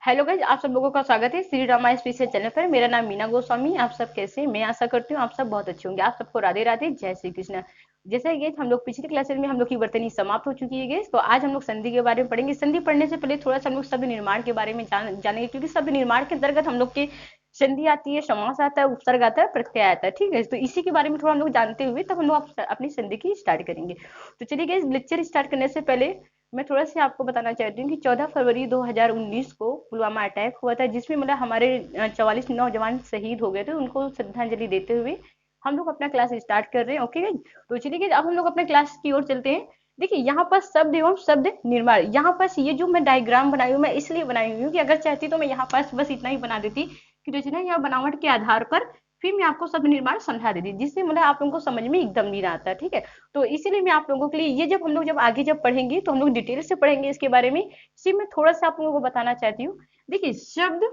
Hello guys, आप सब लोगों का स्वागत है श्री रामा स्पेशल चैनल पर। मेरा नाम मीना गोस्वामी। आप सब कैसे हैं? मैं आशा करती हूँ आप सब बहुत अच्छे होंगे। आप सबको राधे राधे, जय श्री कृष्ण। जैसे कि हम लोग पिछली क्लासेस में हम लोग की वर्तनी समाप्त हो चुकी है गाइस, तो आज हम लोग संधि के बारे में पढ़ेंगे। संधि पढ़ने से पहले थोड़ा सा हम लोग शब्द निर्माण के बारे में जानेंगे, क्योंकि शब्द निर्माण के अंतर्गत हम लोग की संधि आती है, समास आता है, उपसर्ग आता है, प्रत्यय आता है। ठीक है, तो इसी के बारे में थोड़ा हम लोग जानते हुए तब हम लोग अपनी संधि की स्टार्ट करेंगे। तो चलिए गाइस, लेक्चर स्टार्ट करने से पहले मैं थोड़ा सा आपको बताना चाहती हूँ कि 14 फरवरी 2019 को पुलवामा अटैक हुआ था, जिसमें मतलब हमारे 44 नौजवान शहीद हो गए थे। उनको श्रद्धांजलि देते हुए हम लोग अपना क्लास स्टार्ट कर रहे हैं। ओके गाइस, तो चलिए गाइस, अब हम लोग अपने क्लास की ओर चलते हैं। देखिए, यहाँ पर शब्द एवं शब्द निर्माण, यहाँ पर ये जो मैं डायग्राम बनाई हूँ, मैं इसलिए बनाई हुई हूँ कि अगर चाहती तो मैं यहाँ पर बस इतना ही बना देती कि रचना या बनावट के आधार पर फिर मैं आपको शब्द निर्माण समझा देती, जिससे मतलब आप लोगों को समझ में एकदम नहीं आता। ठीक है, तो इसीलिए मैं आप लोगों के लिए ये जब हम लोग जब आगे जब पढ़ेंगे तो हम लोग डिटेल से पढ़ेंगे इसके बारे में। इसी में थोड़ा सा आप लोगों को बताना चाहती हूँ। देखिए, शब्द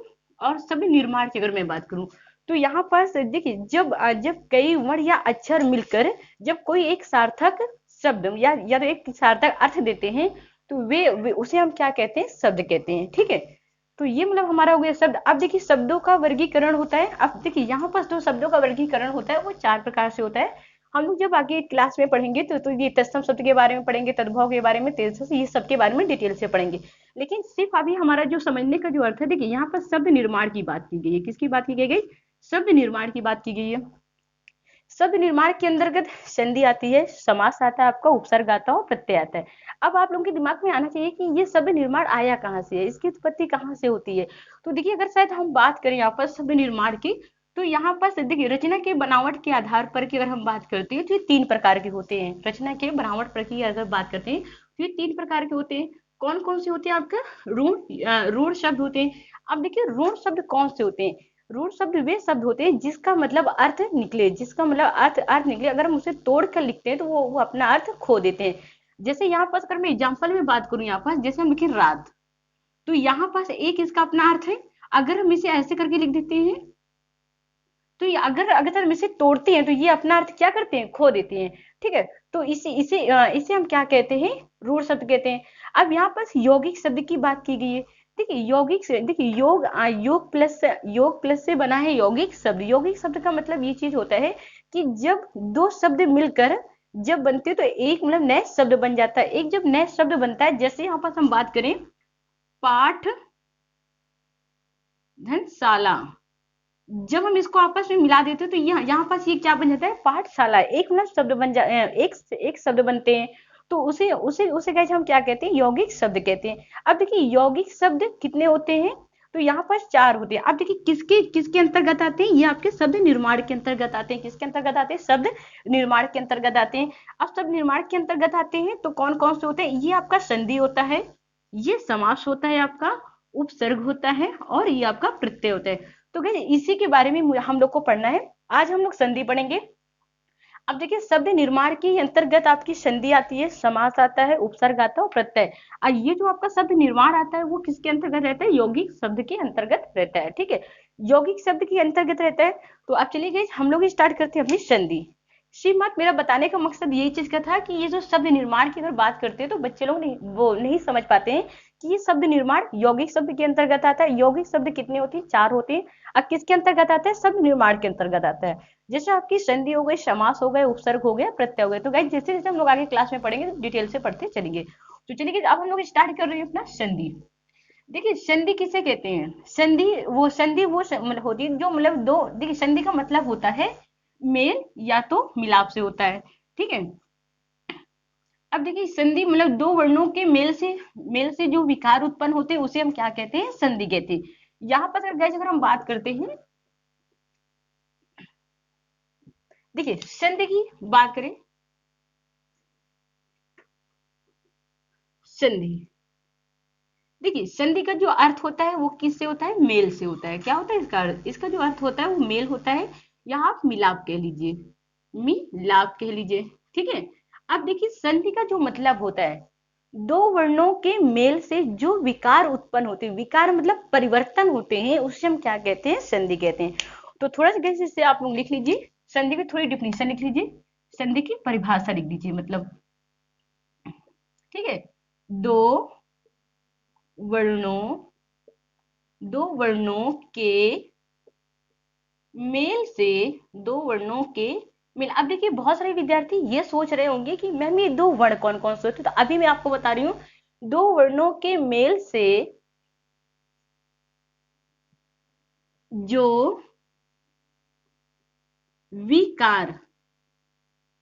और शब्द निर्माण की अगर मैं बात करूं तो यहाँ पर देखिए, जब कई वर्ण या अक्षर मिलकर जब कोई एक सार्थक शब्द या तो एक सार्थक अर्थ देते हैं, तो वे उसे हम क्या कहते हैं? शब्द कहते हैं। ठीक है, तो ये मतलब हमारा हो गया शब्द। अब देखिए, शब्दों का वर्गीकरण होता है। अब देखिए, यहाँ पर जो शब्दों का वर्गीकरण होता है वो चार प्रकार से होता है। हम लोग जब आगे क्लास में पढ़ेंगे तो ये तत्सम शब्द के बारे में पढ़ेंगे, तद्भव के बारे में, तेजस, ये सब के बारे में डिटेल से पढ़ेंगे। लेकिन सिर्फ अभी हमारा जो समझने का जो अर्थ है, देखिए यहाँ पर शब्द निर्माण की बात की गई है। किसकी बात की गई? शब्द निर्माण की बात की गई है। शब्द निर्माण के अंतर्गत संधि आती है, समास आता है, आपका उपसर्ग आता है और प्रत्यय आता है। अब आप लोगों के दिमाग में आना चाहिए कि ये शब्द निर्माण आया कहाँ से है, इसकी उत्पत्ति कहाँ से होती है। तो देखिए, अगर शायद हम बात करें यहाँ पर शब्द निर्माण की, तो यहाँ पर देखिए, रचना के बनावट के आधार पर की अगर हम बात करते हैं तो ये तीन प्रकार के होते हैं। रचना के बनावट पर की अगर बात करते हैं तो ये तीन प्रकार के होते हैं। कौन कौन से होते हैं? आपका ऋण शब्द होते हैं। अब देखिए, ऋण शब्द कौन से होते हैं? रूढ़ शब्द वे शब्द होते हैं जिसका मतलब अर्थ निकले, जिसका मतलब अर्थ निकले। अगर हम उसे तोड़ कर लिखते हैं तो वो अपना अर्थ खो देते हैं। जैसे यहाँ पास अगर मैं एग्जाम्पल में बात करूं, यहाँ पास जैसे हम लिखे रात, तो यहाँ पास एक इसका अपना अर्थ है। अगर हम इसे ऐसे करके लिख देते हैं तो ये अगर अगर हम इसे तोड़ते हैं तो ये अपना अर्थ क्या करते हैं? खो देते हैं। ठीक है, तो इसे हम क्या कहते हैं? रूढ़ शब्द कहते हैं। अब यहाँ पर यौगिक शब्द की बात की गई है। देखिए, यौगिक से देखिए, योग प्लस से बना है यौगिक शब्द। यौगिक शब्द का मतलब ये चीज होता है कि जब दो शब्द मिलकर जब बनते हैं तो एक मतलब नया शब्द बन जाता है। एक जब नया शब्द बनता है, जैसे यहाँ पर हम बात करें पाठशाला, जब हम इसको आपस में मिला देते हैं तो यहाँ पास ये क्या बन जाता है? पाठशाला। एक मतलब शब्द बन जा एक शब्द बनते हैं, तो उसे उसे उसे कैसे हम क्या कहते हैं? यौगिक शब्द कहते हैं। अब देखिए, यौगिक शब्द कितने होते हैं? तो यहाँ पर चार होते हैं। अब देखिए, किसके किसके अंतर्गत आते हैं? ये आपके शब्द निर्माण के अंतर्गत आते हैं। किसके अंतर्गत आते हैं? शब्द निर्माण के अंतर्गत आते हैं। अब शब्द निर्माण के अंतर्गत आते हैं तो कौन कौन से होते हैं? ये आपका संधि होता है, ये समास होता है, आपका उपसर्ग होता है, और ये आपका प्रत्यय होता है। तो गाइस, इसी के बारे में हम लोग को पढ़ना है। आज हम लोग संधि पढ़ेंगे। अब देखिए, शब्द निर्माण के अंतर्गत आपकी संधि आती है, समास आता है, उपसर्ग आता है और प्रत्यय। और ये जो आपका शब्द निर्माण आता है वो किसके अंतर्गत रहता है? यौगिक शब्द के अंतर्गत रहता है। ठीक है, यौगिक शब्द के अंतर्गत रहता है। तो अब चलिए गाइस, हम लोग स्टार्ट करते हैं अपनी संधि। श्रीमत, मेरा बताने का मकसद यही चीज का था कि ये जो शब्द निर्माण की अगर बात करते हैं तो बच्चे लोग नहीं समझ पाते हैं कि ये शब्द निर्माण यौगिक शब्द के अंतर्गत आता है। यौगिक शब्द कितने होते हैं? चार होते हैं। अब किसके अंतर्गत आता है? शब्द निर्माण के अंतर्गत आता है। जैसे आपकी संधि हो गई, समास हो गए, उपसर्ग हो गया, प्रत्यय हो गया। तो गाइस, जैसे जैसे हम लोग आगे क्लास में पढ़ेंगे तो डिटेल से पढ़ते चलेंगे। तो चलिए अब हम लोग स्टार्ट कर रहे हैं अपना संधि। देखिए, संधि किसे कहते हैं? संधि वो मतलब होती है जो मतलब दो, देखिए संधि का मतलब होता है मेल या तो मिलाप से होता है। ठीक है, अब देखिए, संधि मतलब दो वर्णों के मेल से जो विकार उत्पन्न होते हैं उसे हम क्या कहते हैं? संधि कहते हैं। यहाँ पर अगर हम बात करते हैं, देखिए संधि की बात करें, संधि, देखिए संधि का जो अर्थ होता है वो किससे होता है? मेल से होता है। क्या होता है इसका अर्थ? इसका जो अर्थ होता है वो मेल होता है, या आप मिलाप कह लीजिए, मिलाप कह लीजिए। ठीक है, अब देखिए, संधि का जो मतलब होता है, दो वर्णों के मेल से जो विकार उत्पन्न होते हैं, विकार मतलब परिवर्तन होते हैं, उसे हम क्या कहते हैं? संधि कहते हैं। तो थोड़ा सा कैसे इससे आप लोग लिख लीजिए, संधि की थोड़ी डिफिनेशन लिख लीजिए, संधि की परिभाषा लिख दीजिए मतलब। ठीक है, दो वर्णों दो वर्णों के मेल से, दो वर्णों के मेल। अब देखिए बहुत सारे विद्यार्थी ये सोच रहे होंगे कि मैम ये दो वर्ण कौन कौन से होते हैं, तो अभी मैं आपको बता रही हूँ। दो वर्णों के मेल से जो विकार,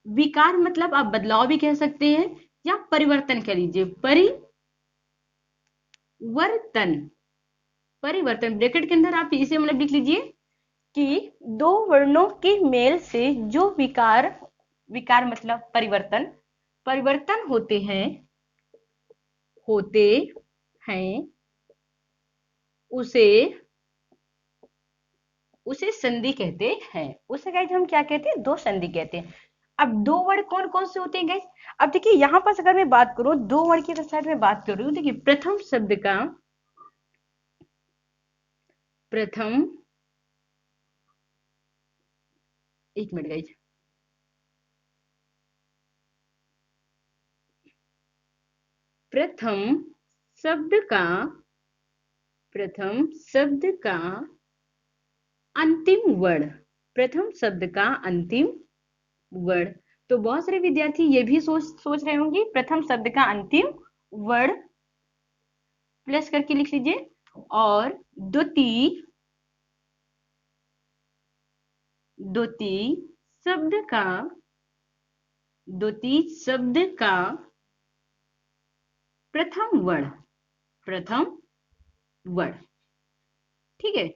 विकार मतलब आप बदलाव भी कह सकते हैं या परिवर्तन कह लीजिए, परिवर्तन, परिवर्तन ब्रैकेट के अंदर आप इसे मतलब लिख लीजिए कि दो वर्णों के मेल से जो विकार, विकार मतलब परिवर्तन, परिवर्तन होते हैं, होते हैं, उसे, उसे संधि कहते हैं। उसे गाइस हम क्या कहते हैं, दो संधि कहते हैं। अब दो वर्ड कौन कौन से होते हैं गाइस? अब देखिए यहाँ पर अगर मैं बात करूं, दो वर्ड की साइड में बात कर रही हूँ, देखिए प्रथम शब्द का, प्रथम, एक मिनट गाइस, प्रथम शब्द का, प्रथम शब्द का अंतिम वर्ण, प्रथम शब्द का अंतिम वर्ण। तो बहुत सारे विद्यार्थी ये भी सोच रहे होंगे प्रथम शब्द का अंतिम वर्ण, प्लस करके लिख लीजिए, और द्वितीय, द्वितीय शब्द का, द्वितीय शब्द का प्रथम वर्ण, प्रथम वर्ण। ठीक है,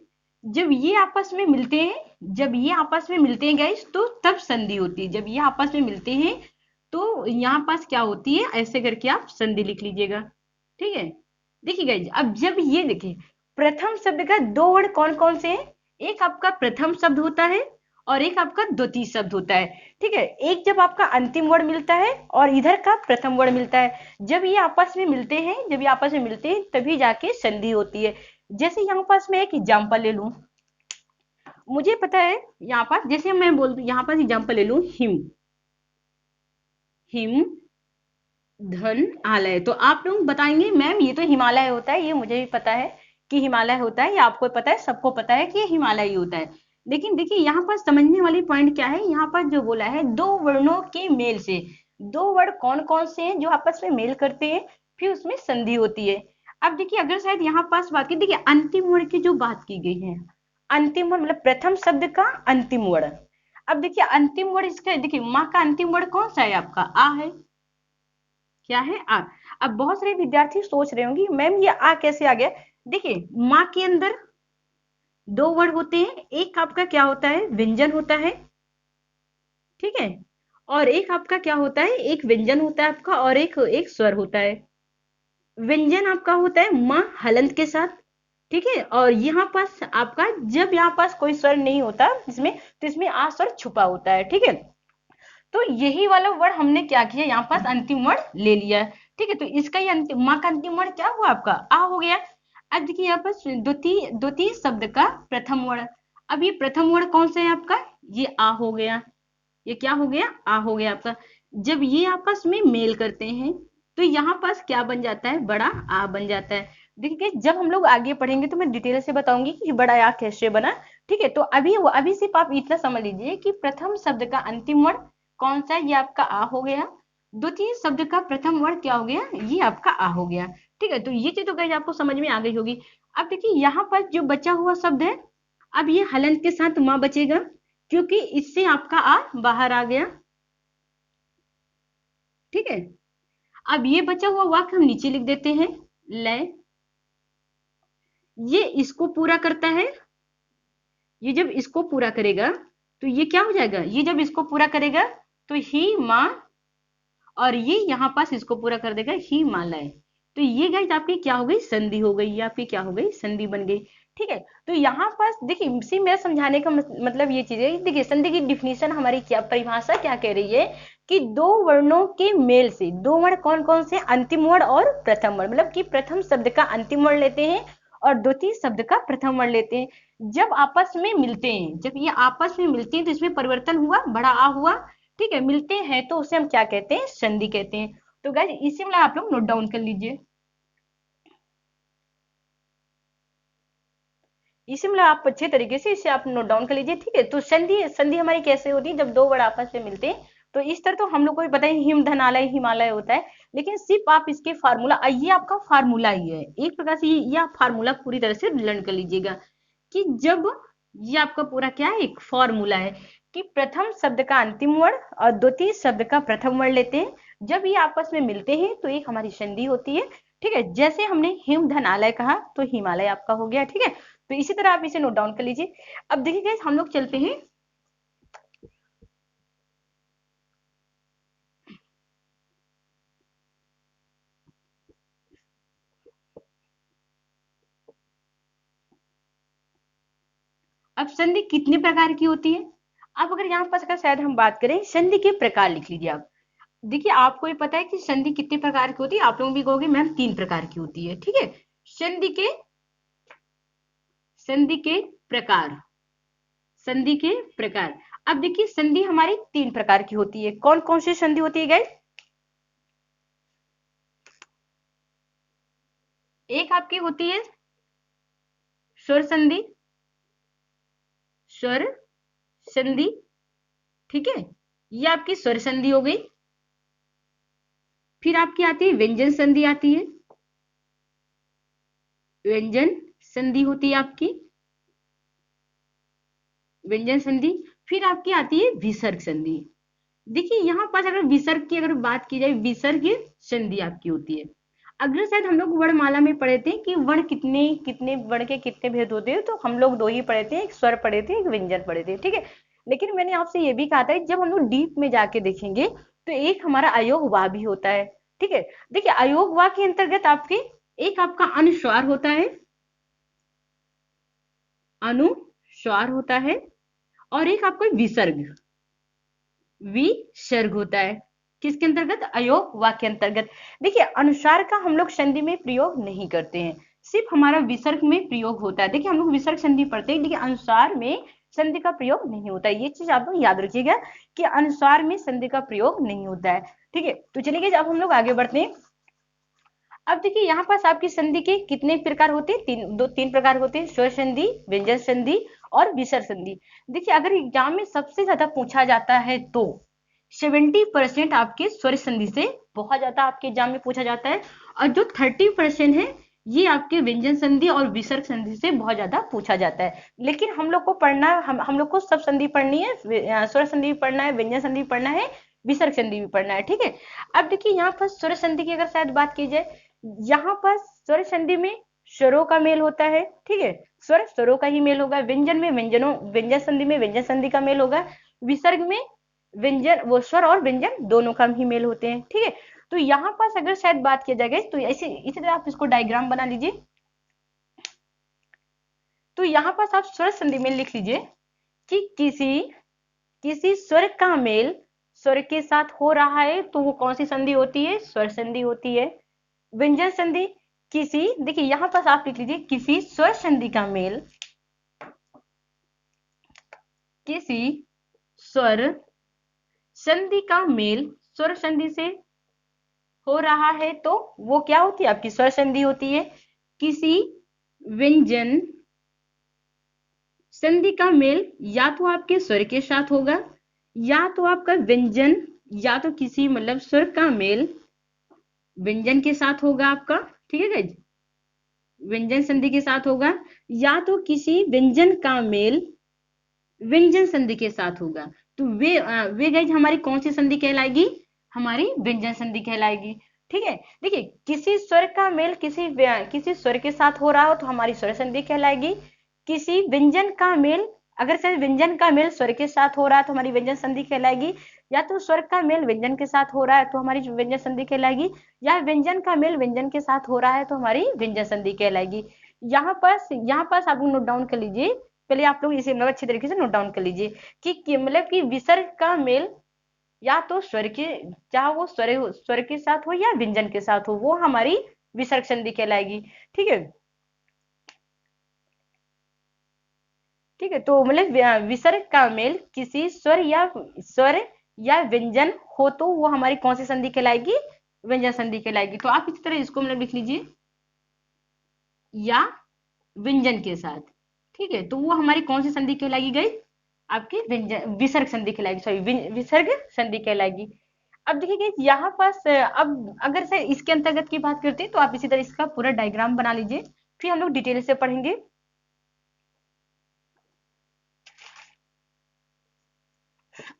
जब ये आपस में मिलते हैं, जब ये आपस में मिलते हैं गाइस, तो तब संधि होती है। जब ये आपस में मिलते हैं तो यहाँ पास क्या होती है, ऐसे करके आप संधि लिख लीजिएगा। ठीक है, देखिए गाइस, अब जब ये देखिए प्रथम शब्द का दो वर्ण कौन कौन से हैं, एक आपका प्रथम शब्द होता है और एक आपका द्वितीय शब्द होता है। ठीक है, एक जब आपका अंतिम वर्ण मिलता है और इधर का प्रथम वर्ण मिलता है, जब ये आपस में मिलते हैं, जब ये आपस में मिलते हैं तभी जाके संधि होती है। जैसे यहाँ पास मैं एक एग्जाम्पल ले लूं, मुझे पता है यहाँ पास, जैसे मैं बोल दूं यहाँ पास एग्जाम्पल ले लूं, हिम, हिम धन आलय, तो आप लोग बताएंगे मैम ये तो हिमालय होता है, ये मुझे भी पता है कि हिमालय होता है, ये आपको पता है, सबको पता है कि ये हिमालय ही होता है। लेकिन देखिए यहाँ पर समझने वाली पॉइंट क्या है, यहाँ पर जो बोला है दो वर्णों के मेल से, दो वर्ण कौन कौन से हैं जो आपस में मेल करते हैं, फिर उसमें संधि होती है। अब देखिए अगर शायद यहाँ पास बात की, देखिए अंतिम वर्ण की जो बात की गई है, अंतिम वर्ण मतलब प्रथम शब्द का अंतिम वर्ण। अब देखिए अंतिम वर्ण इसका, देखिए माँ का अंतिम वर्ण कौन सा है, आपका आ है, क्या है, आ। अब बहुत सारे विद्यार्थी सोच रहे होंगे मैम ये आ कैसे आ गया। देखिए माँ के अंदर दो वर्ण होते हैं, एक आपका क्या होता है, व्यंजन होता है, ठीक है, और एक आपका क्या होता है, एक व्यंजन होता है आपका, और एक एक स्वर होता है। व्यंजन आपका होता है माँ हलंत के साथ, ठीक है, और यहाँ पास आपका जब यहाँ पास कोई स्वर नहीं होता इसमें, तो इसमें आ स्वर छुपा होता है। ठीक है, तो यही वाला वर्ड हमने क्या किया, यहाँ पास अंतिम वर्ड ले लिया। ठीक है, तो इसका ही अंतिम, माँ का अंतिम वर्ड क्या हुआ, आपका आ हो गया। अब देखिए यहाँ पास द्वितीय, द्वितीय शब्द का प्रथम वर्ण, अब ये प्रथम वर्ण कौन सा है आपका, ये आ हो गया, ये क्या हो गया, आ हो गया आपका। जब ये आपस में मेल करते हैं तो यहाँ पास क्या बन जाता है, बड़ा आ बन जाता है। देखिए जब हम लोग आगे पढ़ेंगे तो मैं डिटेल से बताऊंगी कि बड़ा आ कैसे बना। ठीक है, तो अभी सिर्फ आप इतना समझ लीजिए कि प्रथम शब्द का अंतिम वर्ण कौन सा है, ये आपका आ हो गया। द्वितीय शब्द का प्रथम वर्ण क्या हो गया, ये आपका आ हो गया। ठीक है, तो ये चीज तो गाइस आपको समझ में आ गई होगी। अब देखिए यहाँ पर जो बचा हुआ शब्द है, अब ये हलंत के साथ माँ बचेगा, क्योंकि इससे आपका आ बाहर आ गया। ठीक है, अब ये बचा हुआ वाक्य हम नीचे लिख देते हैं, लय, ये इसको पूरा करता है, ये जब इसको पूरा करेगा तो ये क्या हो जाएगा, ये जब इसको पूरा करेगा तो ही माँ, और ये यहाँ पास इसको पूरा कर देगा हिमालय। तो ये गाइस आपकी क्या हो गई, संधि हो गई, ये आपकी क्या हो गई, संधि बन गई। ठीक है, तो यहाँ पास देखिए इसी मेरा समझाने का मतलब ये चीज है, देखिए संधि की डिफिनीशन हमारी क्या, परिभाषा क्या कह रही है कि दो वर्णों के मेल से, दो वर्ण कौन कौन से, अंतिम वर्ण और प्रथम वर्ण, मतलब कि प्रथम शब्द का अंतिम वर्ण लेते हैं और द्वितीय शब्द का प्रथम वर्ण लेते हैं। जब आपस में मिलते हैं, जब ये आपस में मिलते हैं तो इसमें परिवर्तन हुआ, बड़ा आ हुआ। ठीक है, मिलते हैं तो उसे हम क्या कहते हैं, संधि कहते हैं। तो गाइस इसी में आप लोग नोट डाउन कर लीजिए। इसे मतलब आप अच्छे तरीके से इसे आप नोट डाउन कर लीजिए, ठीक है। तो संधि संधि हमारी कैसे होती है, जब दो वर्ड आपस में मिलते हैं तो इस तरह तो हम लोग को भी पता है हिम धनालय हिमालय होता है, लेकिन सिर्फ आप इसके फार्मूला, ये आपका फार्मूला ही है एक प्रकार से, ये आप फार्मूला पूरी तरह से लर्न कर लीजिएगा कि जब, ये आपका पूरा क्या है, एक फॉर्मूला है कि प्रथम शब्द का अंतिम वर्ण और द्वितीय शब्द का प्रथम वर्ण लेते हैं, जब ये आपस में मिलते हैं तो एक हमारी संधि होती है, ठीक है। जैसे हमने हिम धनालय कहा तो हिमालय आपका हो गया, ठीक है। तो इसी तरह आप इसे नोट डाउन कर लीजिए। अब देखिए गाइस, हम लोग चलते हैं अब संधि कितने प्रकार की होती है। अब अगर यहाँ पर अगर शायद हम बात करें संधि के प्रकार, लिख लीजिए आप। देखिए आपको ये पता है कि संधि कितने प्रकार की होती है, आप लोग भी कहोगे मैम 3 प्रकार की होती है, ठीक है। संधि के संधि के प्रकार, संधि के प्रकार। अब देखिए संधि हमारी 3 प्रकार की होती है, कौन कौन सी संधि होती है गाइस। एक आपकी होती है स्वर संधि, स्वर संधि, ठीक है, ये आपकी स्वर संधि हो गई। फिर आपकी आती है व्यंजन संधि, आती है व्यंजन संधि होती है आपकी, व्यंजन संधि। फिर आपकी आती है विसर्ग संधि। देखिए यहाँ पास अगर विसर्ग की अगर बात की जाए, विसर्ग संधि आपकी होती है। अगर शायद हम लोग वर्णमाला में पढ़े थे कि वर्ण कितने कितने वर्ण के कितने भेद होते हैं, तो हम लोग 2 ही पढ़े थे, एक स्वर पढ़े थे, एक व्यंजन पढ़े थे, ठीक है। लेकिन मैंने आपसे ये भी कहा था जब हम लोग डीप में जाके देखेंगे तो एक हमारा अयोग वाह भी होता है, ठीक है। देखिए अयोग वाह के अंतर्गत आपके एक आपका अनुस्वार होता है, अनुस्वार होता है, और एक आपका विसर्ग, विसर्ग होता है। किसके अंतर्गत, अयोग वाक्य के अंतर्गत। देखिए अनुसार का हम लोग संधि में प्रयोग नहीं करते हैं, सिर्फ हमारा विसर्ग में प्रयोग होता है। देखिए हम लोग विसर्ग संधि पढ़ते हैं लेकिन अनुसार में संधि का प्रयोग नहीं होता है, ये चीज आप लोग याद रखिएगा कि अनुसार में संधि का प्रयोग नहीं होता है, ठीक है। तो चलिए अब हम लोग आगे बढ़ते हैं। अब देखिए यहाँ पास आपकी संधि के कितने प्रकार होते हैं, 3 प्रकार होते हैं, स्वर संधि, व्यंजन संधि और विसर्ग संधि। देखिए अगर एग्जाम में सबसे ज्यादा पूछा जाता है तो 70% आपके स्वर संधि से बहुत ज्यादा आपके एग्जाम में पूछा जाता है, और जो 30% है ये आपके व्यंजन संधि और विसर्ग संधि से बहुत ज्यादा पूछा जाता है। लेकिन हम लोग को पढ़ना, हम लोग को सब संधि पढ़नी है, स्वर संधि भी पढ़ना है, व्यंजन संधि भी पढ़ना है, विसर्ग संधि भी पढ़ना है, ठीक है। अब देखिए यहाँ पर स्वर संधि की अगर शायद बात की जाए, यहाँ पर स्वर संधि में स्वरों का मेल होता है, ठीक है, स्वर स्वरों का ही मेल होगा। व्यंजन में व्यंजनों, व्यंजन संधि में व्यंजन संधि का मेल होगा। विसर्ग में व्यंजन, वो स्वर और व्यंजन दोनों का ही मेल होते हैं, ठीक है। तो यहाँ पास अगर शायद बात किया जाएगा तो ऐसे इसी तरह आप इसको डायग्राम बना लीजिए। तो यहाँ पास आप स्वर संधि में लिख लीजिए कि किसी किसी स्वर का मेल स्वर के साथ हो रहा है तो वो कौन सी संधि होती है, स्वर संधि होती है। व्यंजन संधि, किसी, देखिए यहाँ पास आप लिख लीजिए किसी स्वर संधि का मेल किसी स्वर संधि का मेल स्वर संधि से हो रहा है तो वो क्या होती है, आपकी स्वर संधि होती है। किसी व्यंजन संधि का मेल या तो आपके स्वर के साथ होगा, या तो आपका व्यंजन, या तो किसी मतलब स्वर का मेल व्यंजन के साथ होगा आपका, ठीक है गाइज, व्यंजन संधि के साथ होगा, या तो किसी व्यंजन का मेल व्यंजन संधि के साथ होगा। तो वे गाइज हमारी कौन सी संधि कहलाएगी, हमारी व्यंजन संधि कहलाएगी, ठीक है। देखिए किसी स्वर का मेल किसी स्वर के साथ हो रहा हो तो हमारी स्वर संधि कहलाएगी। किसी व्यंजन का मेल, अगर से व्यंजन का मेल स्वर के साथ हो रहा है तो हमारी व्यंजन संधि कहलाएगी, या तो स्वर का मेल व्यंजन के साथ हो रहा है तो हमारी व्यंजन संधि कहलाएगी, या व्यंजन का मेल व्यंजन के साथ हो रहा है तो हमारी व्यंजन संधि कहलाएगी। यहाँ पास आप नोट डाउन कर लीजिए, पहले आप लोग इसे मतलब अच्छी तरीके से नोट डाउन कर लीजिए कि मतलब कि विसर्ग का मेल या तो स्वर के, चाहे वो स्वर के साथ हो या व्यंजन के साथ हो, वो हमारी विसर्ग संधि कहलाएगी, ठीक है। ठीक है, तो मतलब विसर्ग का मेल किसी स्वर या व्यंजन हो तो वो हमारी कौन सी संधि कहलाएगी, व्यंजन संधि कहलाएगी। तो आप इसी तरह इसको मतलब लिख लीजिए, या व्यंजन के साथ, ठीक है, तो वो हमारी कौन सी संधि कहलाएगी गाइस? आपकी व्यंजन विसर्ग संधि कहलाएगी, सॉरी विसर्ग संधि कहलाएगी। अब देखिए गाइस यहाँ पास अब अगर से इसके अंतर्गत की बात करते हैं तो आप इसी तरह इसका पूरा डायग्राम बना लीजिए, फिर हम लोग डिटेल से पढ़ेंगे।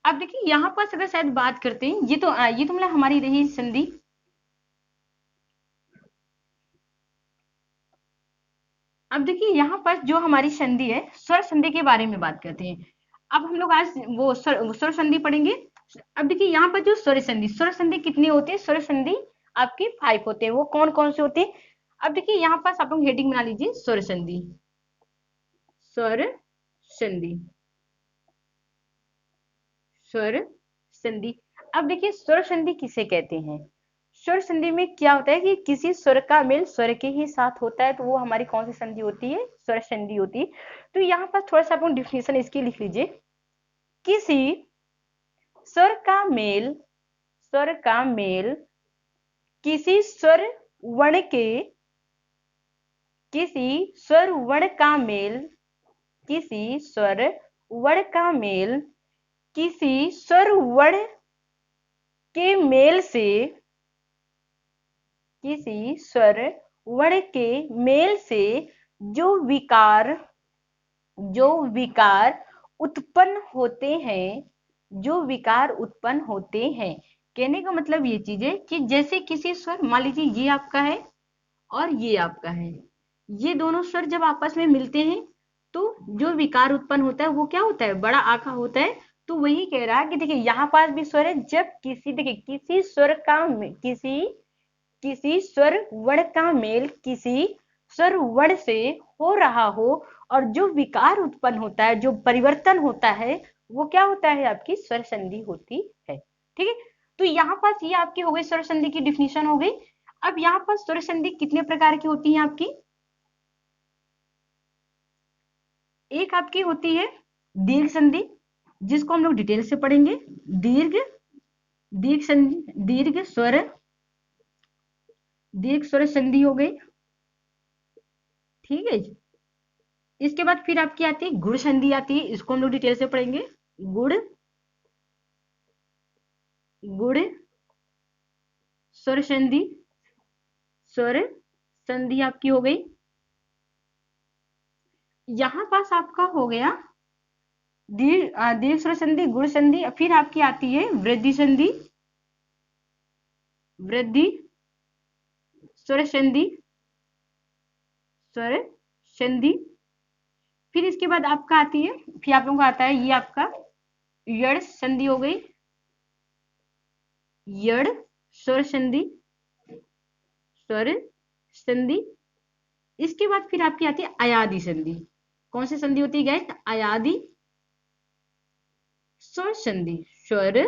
अब देखिए यहाँ पास अगर शायद बात करते हैं, ये तो मतलब हमारी रही संधि। अब देखिए यहाँ पर जो हमारी संधि है, स्वर संधि के बारे में बात करते हैं। अब हम लोग आज वो स्वर संधि पढ़ेंगे। अब देखिए यहाँ पर जो स्वर संधि कितनी होती है? स्वर संधि आपके 5 होते हैं। वो कौन कौन से होते हैं? अब देखिए यहाँ पास आप लोग हेडिंग बना लीजिए, स्वर संधि, स्वर संधि, स्वर संधि। अब देखिए स्वर संधि किसे कहते हैं? स्वर संधि में क्या होता है कि किसी स्वर का मेल स्वर के ही साथ होता है, तो वो हमारी कौन सी संधि होती है? स्वर संधि होती है। तो यहाँ पर थोड़ा सा आप डिफिनेशन इसकी लिख लीजिए। किसी स्वर का मेल, स्वर का मेल किसी स्वर वर्ण के, किसी स्वर वर्ण का मेल, किसी स्वर वर्ण का मेल किसी स्वर वर्ण के मेल से, किसी स्वर वर्ण के मेल से जो विकार, जो विकार उत्पन्न होते हैं, जो विकार उत्पन्न होते हैं। कहने का मतलब ये चीज है कि जैसे किसी स्वर, मान लीजिए ये आपका है और ये आपका है, ये दोनों स्वर जब आपस में मिलते हैं तो जो विकार उत्पन्न होता है वो क्या होता है? बड़ा आका होता है। तो वही कह रहा है कि देखिए यहाँ पास भी स्वर है, जब किसी, देखिए किसी स्वर का, किसी किसी स्वर वर्ण का मेल किसी स्वर वर्ण से हो रहा हो और जो विकार उत्पन्न होता है, जो परिवर्तन होता है, वो क्या होता है? आपकी स्वर संधि होती है। ठीक है, तो यहाँ पास ये आपकी हो गई स्वर संधि की डिफिनेशन हो गई। अब यहाँ पर स्वर संधि कितने प्रकार की होती है आपकी? एक आपकी होती है दीर्घ संधि, जिसको हम लोग डिटेल से पढ़ेंगे। दीर्घ, दीर्घ संधि, दीर्घ स्वर संधि हो गई। ठीक है जी। इसके बाद फिर आपकी आती है गुण संधि आती है, इसको हम लोग डिटेल से पढ़ेंगे। गुण, गुण स्वर संधि, स्वर संधि आपकी हो गई। यहां पास आपका हो गया दीर्घ स्वर संधि, गुण संधि। फिर आपकी आती है वृद्धि संधि, वृद्धि स्वर संधि, स्वर संधि। फिर इसके बाद आपका आती है, फिर आप लोगों का आता है ये आपका यड़ संधि हो गई, यड़ स्वर संधि, स्वर संधि। इसके बाद फिर आपकी आती है अयादि संधि। कौन सी संधि होती है गाइस? अयादि स्वर संधि, स्वर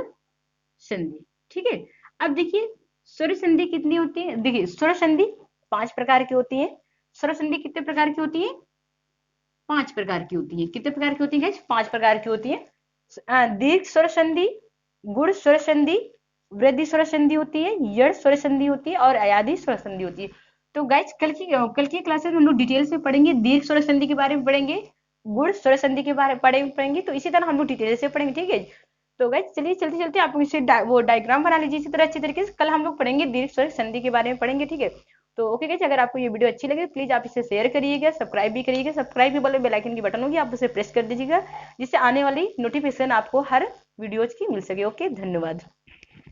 संधि। ठीक है, अब देखिए स्वर संधि कितनी होती है? देखिए स्वर संधि 5 प्रकार की होती है। स्वर संधि कितने प्रकार की होती है? 5 प्रकार की होती है। कितने प्रकार की होती है गाइस? 5 प्रकार की होती है। दीर्घ स्वर संधि, गुण स्वर संधि, वृद्धि स्वर संधि होती है, यड़ स्वर संधि होती है और अयादि स्वर संधि होती है। तो गाइस कल की क्लासेस में हम लोग डिटेल से पढ़ेंगे, दीर्घ स्वर संधि के बारे में पढ़ेंगे, गुण स्वर संधि के बारे में पढ़ेंगे। तो इसी तरह हम लोग डिटेल से पढ़ेंगे। ठीक है, तो गाइस चलिए चलते चलते आप लोग इसे वो डायग्राम बना लीजिए इसी तरह अच्छी तरीके से। कल हम लोग पढ़ेंगे दीर्घ स्वर संधि के बारे में पढ़ेंगे। ठीक है, तो ओके गाइस, अगर आपको ये वीडियो अच्छी लगे प्लीज आप इसे शेयर करिएगा, सब्सक्राइब भी करिएगा। सब्सक्राइब भी बोले बेल आइकन की बटन होगी, आप उसे प्रेस कर दीजिएगा, जिससे आने वाली नोटिफिकेशन आपको हर वीडियोज की मिल सके। ओके, धन्यवाद।